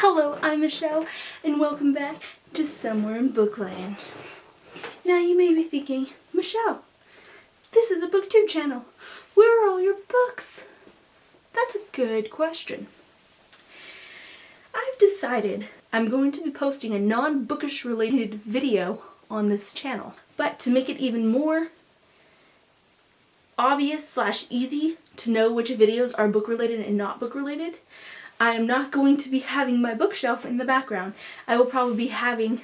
Hello, I'm Michelle, and welcome back to Somewhere in Bookland. Now you may be thinking, Michelle, this is a booktube channel. Where are all your books? That's a good question. I've decided I'm going to be posting a non-bookish related video on this channel. But to make it even more obvious / easy to know which videos are book related and not book related, I am not going to be having my bookshelf in the background. I will probably be having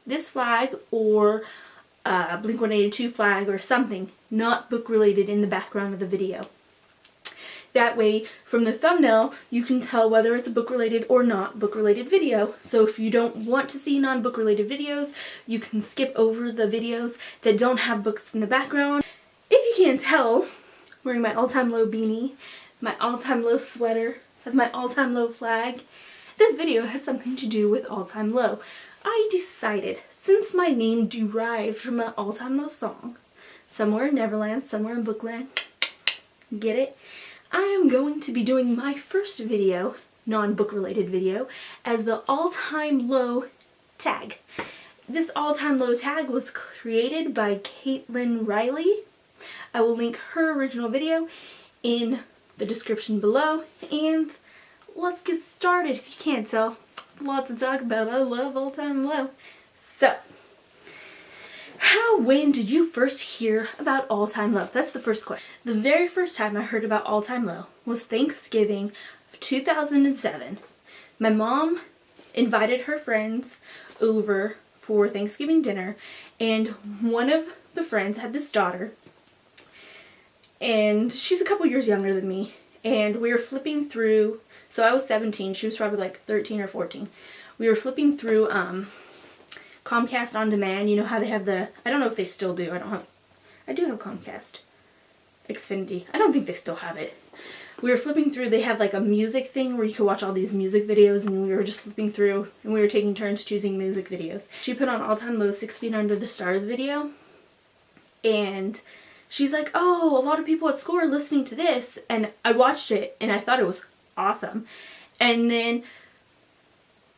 this flag or a Blink-182 flag or something not book related in the background of the video. That way, from the thumbnail, you can tell whether it's a book related or not book related video. So if you don't want to see non-book related videos, you can skip over the videos that don't have books in the background. If you can't tell, I'm wearing my all-time low beanie, my all-time low sweater, of my all-time low flag. This video has something to do with all-time low. I decided, since my name derived from an all-time low song, Somewhere in Neverland, Somewhere in Bookland, get it? I am going to be doing my first video, non-book related video, as the all-time low tag. This all-time low tag was created by Caitlin Riley. I will link her original video in the description below, and let's get started. If you can't tell, lots to talk about. I love all-time low. So, when did you first hear about all-time low? That's the first question. The very first time I heard about all-time low was Thanksgiving of 2007. My mom invited her friends over for Thanksgiving dinner, and one of the friends had this daughter, and she's a couple years younger than me, and we were flipping through, so I was 17, she was probably like 13 or 14. We were flipping through Comcast On Demand. You know how they have the, I don't know if they still do, I do have Comcast Xfinity. I don't think they still have it. We were flipping through, they have like a music thing where you could watch all these music videos, and we were just flipping through, and we were taking turns choosing music videos. She put on All-Time Low 6 Feet Under the Stars video, and she's like, oh, a lot of people at school are listening to this, and I watched it, and I thought it was awesome. And then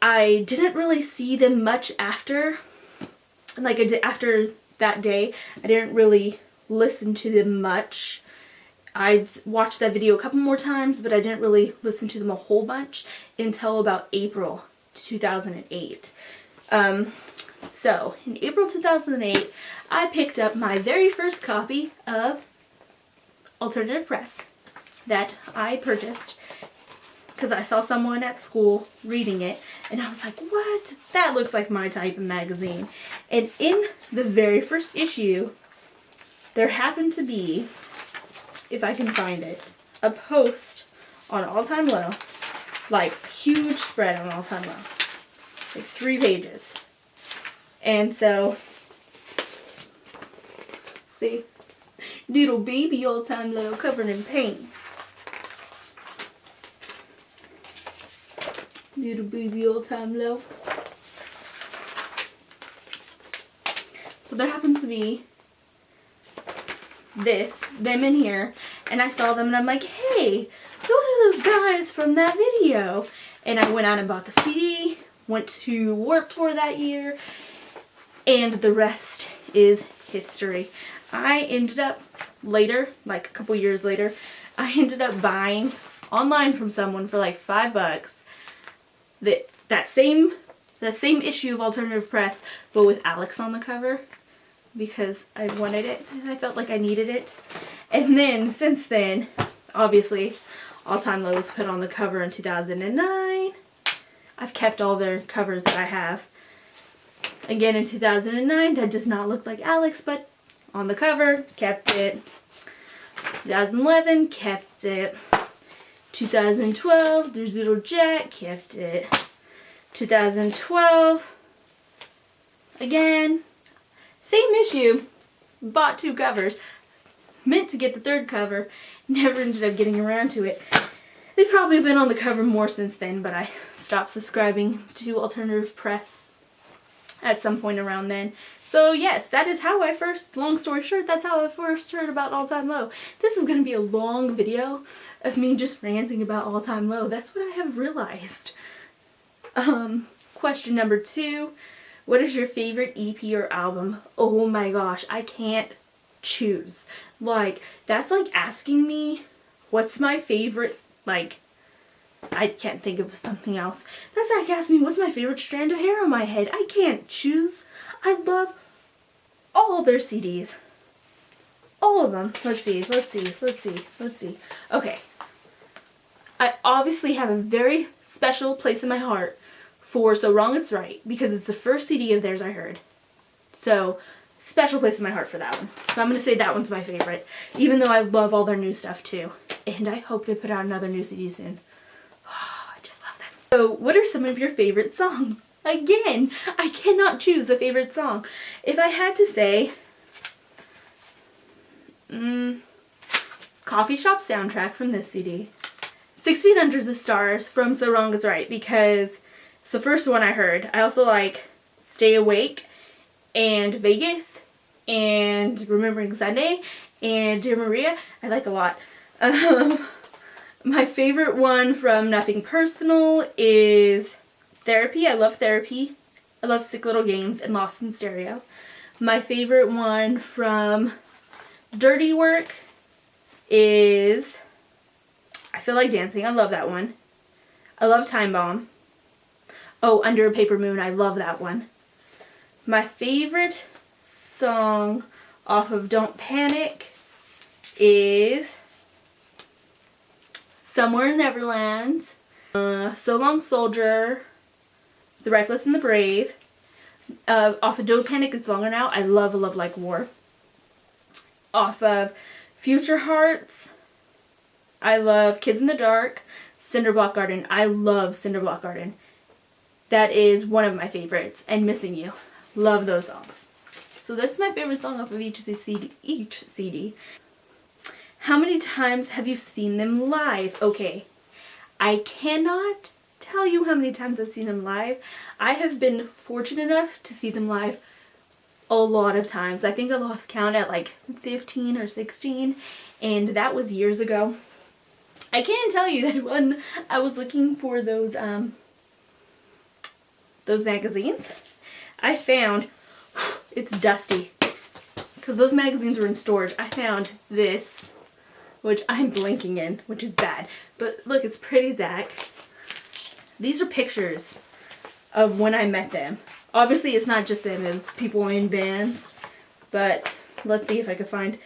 I didn't really see them much after, like after that day. I didn't really listen to them much. I'd watched that video a couple more times, but I didn't really listen to them a whole bunch until about April 2008. So, in April 2008, I picked up my very first copy of Alternative Press that I purchased because I saw someone at school reading it, and I was like, what? That looks like my type of magazine. And in the very first issue, there happened to be, if I can find it, a post on All-Time Low, like huge spread on All-Time Low, like 3 pages. And so, see, little baby All-Time Low covered in paint. Little baby All-Time Low. So there happened to be them in here, and I saw them, and I'm like, hey, those are those guys from that video. And I went out and bought the CD, went to Warped Tour that year, and the rest is history. I ended up later, like a couple years later, I ended up buying online from someone for like $5 that same issue of Alternative Press, but with Alex on the cover, because I wanted it and I felt like I needed it. And then since then, obviously, All-Time Low was put on the cover in 2009. I've kept all their covers that I have. Again in 2009, that does not look like Alex, but on the cover, kept it. 2011, kept it. 2012, there's little Jack, kept it. 2012, again, same issue, bought 2 covers, meant to get the 3rd cover, never ended up getting around to it. They've probably been on the cover more since then, but I stopped subscribing to Alternative Press at some point around then. So yes, that is how I first, long story short, that's how I first heard about All-Time Low. This is going to be a long video of me just ranting about All-Time Low. That's what I have realized. Question number 2. What is your favorite EP or album? Oh my gosh, I can't choose. Like, that's like asking me what's my favorite, like, I can't think of something else. That's like asking me what's my favorite strand of hair on my head. I can't choose. I love all their CDs. All of them. Let's see. Okay. I obviously have a very special place in my heart for So Wrong It's Right, because it's the first CD of theirs I heard. So, special place in my heart for that one. So I'm going to say that one's my favorite, even though I love all their new stuff too. And I hope they put out another new CD soon. Oh, I just love them. So, what are some of your favorite songs? Again, I cannot choose a favorite song. If I had to say, Coffee Shop Soundtrack from this CD. 6 Feet Under the Stars from So Wrong It's Right, because it's the first one I heard. I also like Stay Awake and Vegas and Remembering Sunday and Dear Maria. I like a lot. My favorite one from Nothing Personal is Therapy. I love Therapy. I love Sick Little Games and Lost in Stereo. My favorite one from Dirty Work is I Feel Like Dancing. I love that one. I love Time Bomb. Oh, Under a Paper Moon. I love that one. My favorite song off of Don't Panic is Somewhere in Neverland, So Long Soldier, The Reckless and the Brave. Off of Don't Panic, It's Longer Now. I love A Love Like War. Off of Future Hearts, I love Kids in the Dark, Cinderblock Garden. I love Cinderblock Garden. That is one of my favorites. And Missing You. Love those songs. So that's my favorite song off of each CD. How many times have you seen them live? Okay, I cannot tell you how many times I've seen them live. I have been fortunate enough to see them live a lot of times. I think I lost count at like 15 or 16, and that was years ago. I can tell you that when I was looking for those magazines, I found, it's dusty, because those magazines were in storage. I found this, which I'm blinking in, which is bad. But look, it's Pretty Zach. These are pictures of when I met them. Obviously, it's not just them, it's people in bands. But let's see if I can find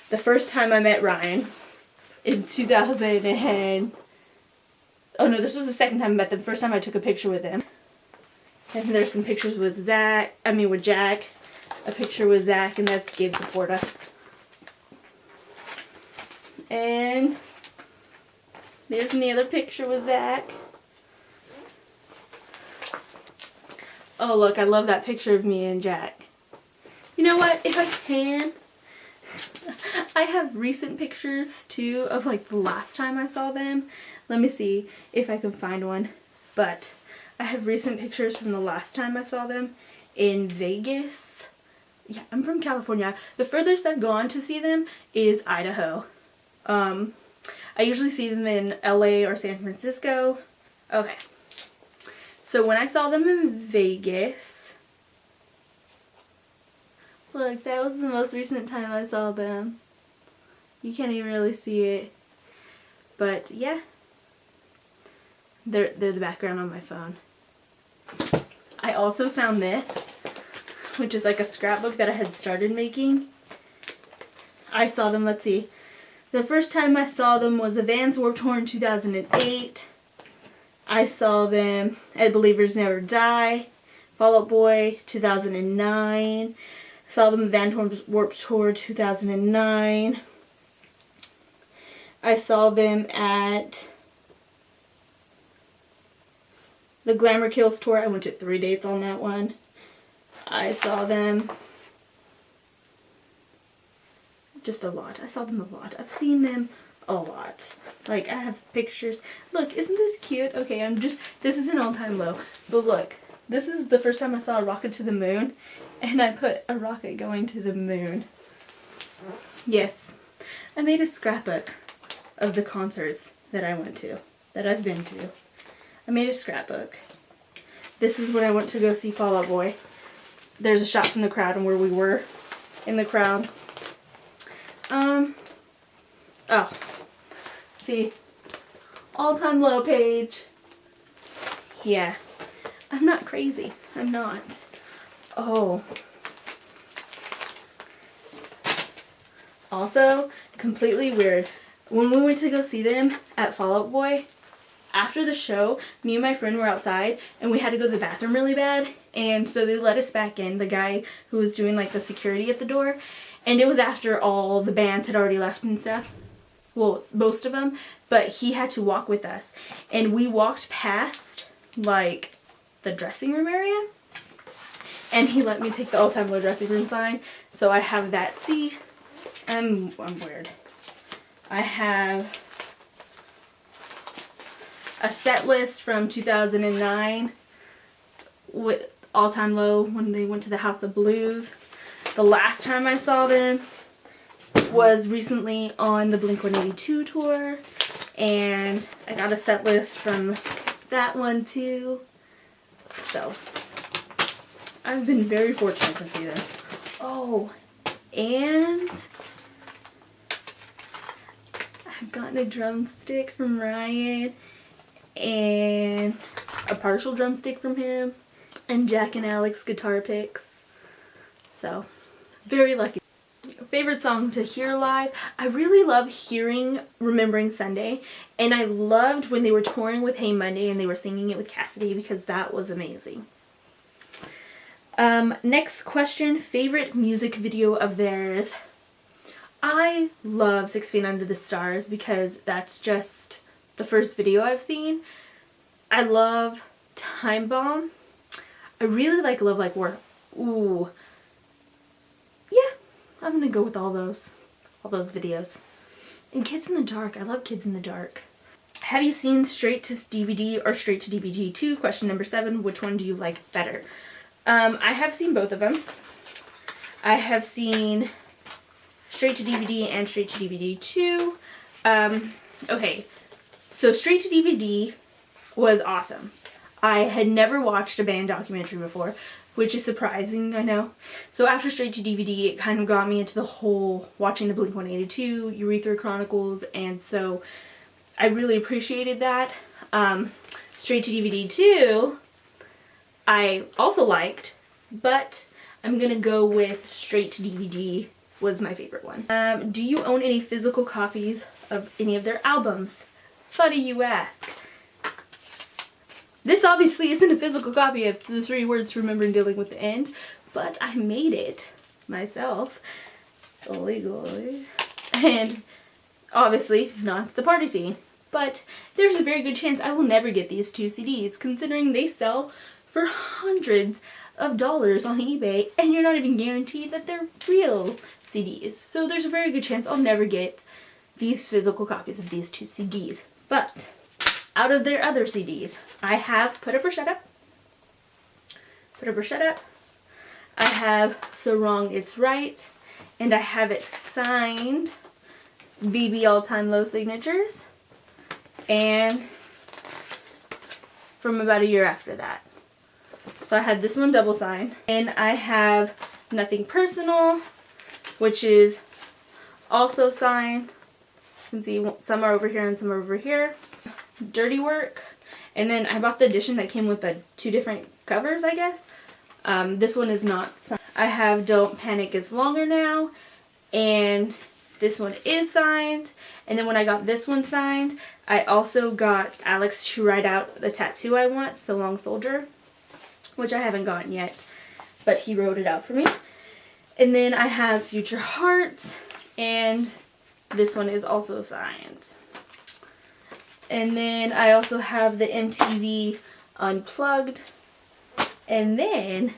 the first time I met Ryan in 2000 and... Oh no, this was the second time I met them. First time I took a picture with him. And there's some pictures with Jack. A picture with Zach, and that's Gabe Laporta. And there's another picture with Zach. Oh look, I love that picture of me and Jack. You know what, if I can, I have recent pictures too of like the last time I saw them. Let me see if I can find one. But I have recent pictures from the last time I saw them in Vegas. Yeah, I'm from California. The furthest I've gone to see them is Idaho. I usually see them in LA or San Francisco. Okay. So when I saw them in Vegas, look, that was the most recent time I saw them. You can't even really see it. But yeah, they're the background on my phone. I also found this, which is like a scrapbook that I had started making. I saw them, let's see. The first time I saw them was a Vans Warped Tour in 2008. I saw them at Believers Never Die, Fall Out Boy 2009. I saw them at Vans Warped Tour 2009. I saw them at the Glamour Kills Tour. I went to 3 dates on that one. I saw them just a lot. I saw them a lot. I've seen them a lot. Like, I have pictures. Look, isn't this cute? Okay, this is an all-time low. But look, this is the first time I saw a rocket to the moon, and I put a rocket going to the moon. Yes, I made a scrapbook of the concerts that I went to, that I've been to. I made a scrapbook. This is when I went to go see Fall Out Boy. There's a shot from the crowd and where we were in the crowd. Oh. See. All-time low page. Yeah. I'm not crazy. I'm not. Oh. Also, completely weird. When we went to go see them at Fall Out Boy, after the show, me and my friend were outside and we had to go to the bathroom really bad. And so they let us back in, the guy who was doing like the security at the door. And it was after all the bands had already left and stuff. Well, most of them. But he had to walk with us. And we walked past like the dressing room area. And he let me take the all-time low dressing room sign. So I have that. See, I'm weird. I have a set list from 2009 with all-time low when they went to the House of Blues. The last time I saw them was recently on the Blink-182 tour, and I got a set list from that one too. So I've been very fortunate to see them. Oh, and I've gotten a drumstick from Ryan and a partial drumstick from him and Jack and Alex guitar picks. So very lucky. Favorite song to hear live? I really love hearing Remembering Sunday, and I loved when they were touring with Hey Monday and they were singing it with Cassidy because that was amazing. Next question, favorite music video of theirs? I love 6 Feet Under the Stars because that's just the first video I've seen. I love Time Bomb. I really like Love Like War. Ooh. Yeah, I'm gonna go with all those videos. And Kids in the Dark. I love Kids in the Dark. Have you seen Straight to DVD or Straight to DVD 2? Question number 7. Which one do you like better? I have seen both of them. I have seen Straight to DVD and Straight to DVD 2. Okay, so Straight to DVD was awesome. I had never watched a band documentary before, which is surprising, I know. So after Straight to DVD, it kind of got me into the whole watching the Blink-182, Urethra Chronicles, and so I really appreciated that. Straight to DVD 2, I also liked, but I'm gonna go with Straight to DVD was my favorite one. Do you own any physical copies of any of their albums? Funny you ask. This obviously isn't a physical copy of the 3 words to remember and dealing with the end, but I made it myself illegally. And obviously not the party scene. But there's a very good chance I will never get these 2 CDs, considering they sell for hundreds of dollars on eBay and you're not even guaranteed that they're real CDs. So there's a very good chance I'll never get these physical copies of these 2 CDs. But out of their other CDs, I have Put Up or Shut Up. Put Up or Shut Up. I have So Wrong It's Right. And I have it signed BB All Time Low Signatures. And from about a year after that. So I had this one double signed. And I have Nothing Personal, which is also signed. You can see some are over here and some are over here. Dirty Work. And then I bought the edition that came with the 2 different covers, I guess. This one is not signed. I have Don't Panic It's Longer Now. And this one is signed. And then when I got this one signed, I also got Alex to write out the tattoo I want, So Long Soldier, which I haven't gotten yet, but he wrote it out for me. And then I have Future Hearts, and this one is also signed. And then I also have the MTV Unplugged. And then,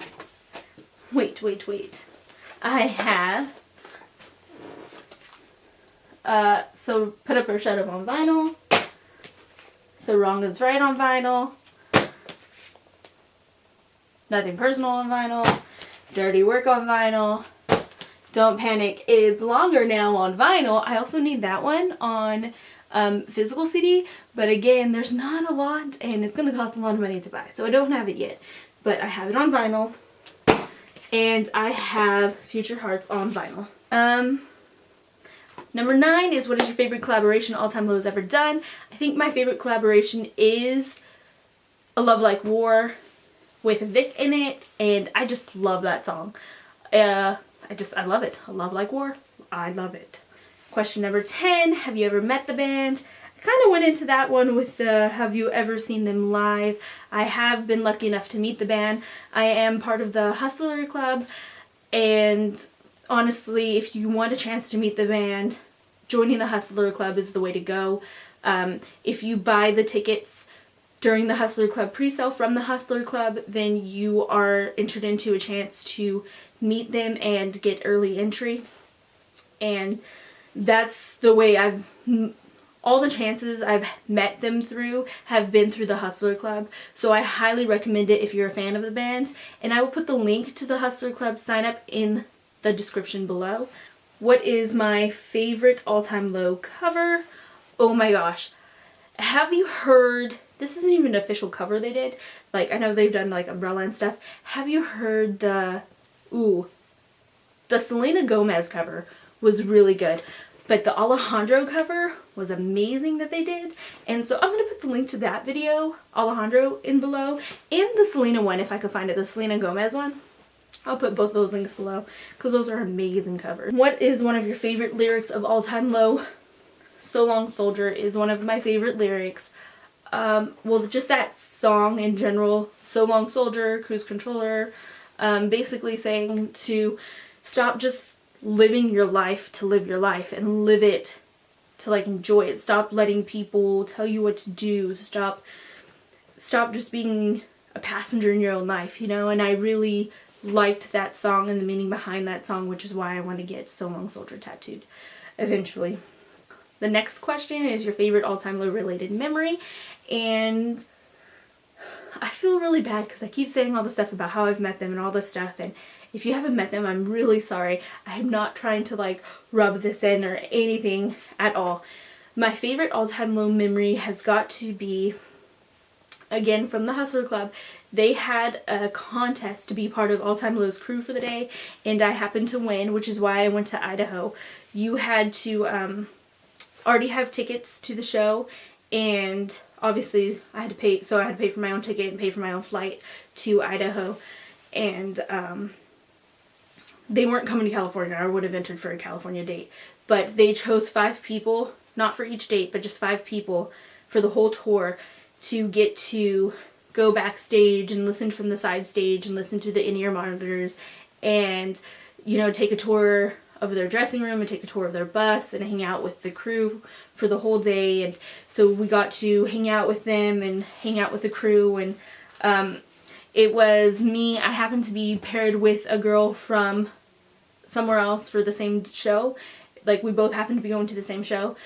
wait. I have So Put Up or Shut Up on vinyl. So Wrong Is Right on vinyl. Nothing Personal on vinyl. Dirty Work on vinyl. Don't Panic It's Longer Now on vinyl. I also need that one on physical CD, but again, there's not a lot and it's going to cost a lot of money to buy, so I don't have it yet, but I have it on vinyl, and I have Future Hearts on vinyl. Number 9 is, what is your favorite collaboration All Time Low has ever done? I think my favorite collaboration is A Love Like War with Vic in it, and I just love that song. I love it. A Love Like War, I love it. Question number 10, have you ever met the band? I kind of went into that one with have you ever seen them live? I have been lucky enough to meet the band. I am part of the Hustler Club, and honestly, if you want a chance to meet the band, joining the Hustler Club is the way to go. If you buy the tickets during the Hustler Club pre-sale from the Hustler Club, then you are entered into a chance to meet them and get early entry. And that's the way all the chances I've met them through have been through the Hustler Club. So I highly recommend it if you're a fan of the band. And I will put the link to the Hustler Club sign up in the description below. What is my favorite All Time Low cover? Oh my gosh. Have you heard, this isn't even an official cover they did. Like, I know they've done like Umbrella and stuff. Have you heard the Selena Gomez cover was really good. But the Alejandro cover was amazing that they did. And so I'm going to put the link to that video, Alejandro, in below. And the Selena one, if I could find it, the Selena Gomez one. I'll put both those links below because those are amazing covers. What is one of your favorite lyrics of All Time Low? So Long Soldier is one of my favorite lyrics. Well, just that song in general, So Long Soldier, Cruise Controller, basically saying to stop just living your life to live your life and live it to like enjoy it. Stop letting people tell you what to do. Stop just being a passenger in your own life, you know? And I really liked that song and the meaning behind that song, which is why I want to get So Long Soldier tattooed eventually. The next question is your favorite All Time Low related memory, and I feel really bad because I keep saying all the stuff about how I've met them and all this stuff, and if you haven't met them, I'm really sorry. I am not trying to like rub this in or anything at all. My favorite All Time Low memory has got to be, again, from the Hustler Club. They had a contest to be part of All Time Low's crew for the day, and I happened to win, which is why I went to Idaho. You had to already have tickets to the show, and obviously I had to pay, so I had to pay for my own ticket and pay for my own flight to Idaho. And they weren't coming to California. I would have entered for a California date, but they chose 5 people, not for each date, but just 5 people for the whole tour to get to go backstage and listen from the side stage and listen to the in-ear monitors and, you know, take a tour of their dressing room and take a tour of their bus and hang out with the crew for the whole day. And so we got to hang out with them and hang out with the crew, and it was me. I happened to be paired with a girl from somewhere else for the same show. Like, we both happened to be going to the same show.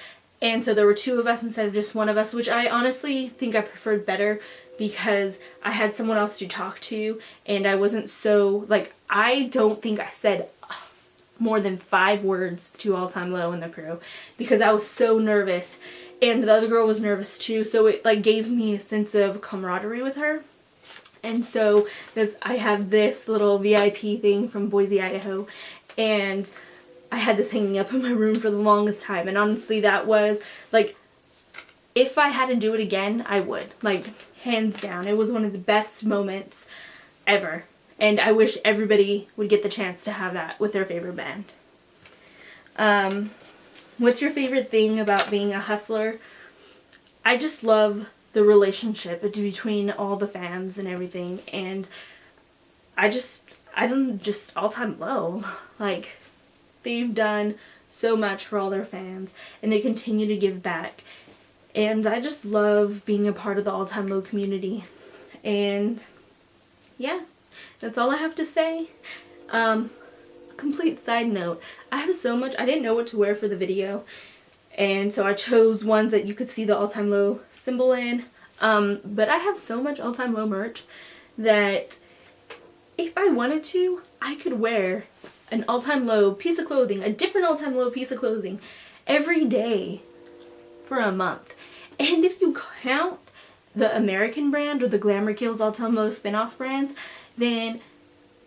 And so there were 2 of us instead of just 1 of us, which I honestly think I preferred better because I had someone else to talk to, and I wasn't so, like, I don't think I said more than 5 words to All Time Low and the crew because I was so nervous, and the other girl was nervous too, so it like gave me a sense of camaraderie with her. And so I have this little VIP thing from Boise, Idaho, and I had this hanging up in my room for the longest time, and honestly that was like, if I had to do it again, I would, like, hands down. It was one of the best moments ever, and I wish everybody would get the chance to have that with their favorite band. What's your favorite thing about being a hustler? I just love the relationship between all the fans and everything, and I don't just All Time Low, like, they've done so much for all their fans, and they continue to give back, and I just love being a part of the All Time Low community. And yeah, that's all I have to say. Complete side note, I have so much, I didn't know what to wear for the video, and so I chose ones that you could see the All Time Low symbol in, but I have so much All Time Low merch that if I wanted to, I could wear an All Time Low piece of clothing, a different All Time Low piece of clothing every day for a month. And if you count the American brand or the Glamour Kills All Time Low spin-off brands, then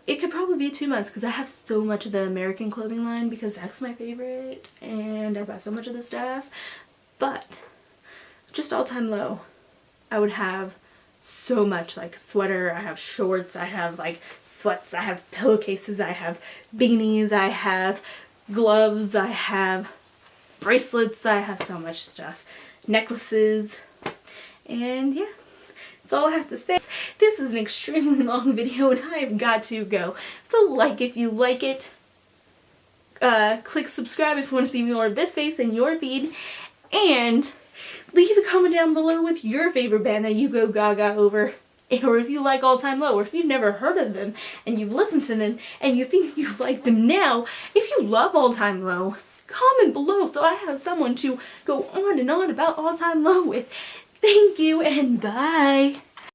it could probably be 2 months because I have so much of the American clothing line because that's my favorite and I buy so much of the stuff. But just All Time Low, I would have so much, like sweater, I have shorts, I have like sweats, I have pillowcases, I have beanies, I have gloves, I have bracelets, I have so much stuff, necklaces, and yeah, that's all I have to say. This is an extremely long video and I have got to go. So like if you like it, click subscribe if you want to see more of this face in your feed, and leave a comment down below with your favorite band that you go gaga over, or if you like All Time Low, or if you've never heard of them and you've listened to them and you think you like them now. If you love All Time Low, comment below so I have someone to go on and on about All Time Low with. Thank you and bye.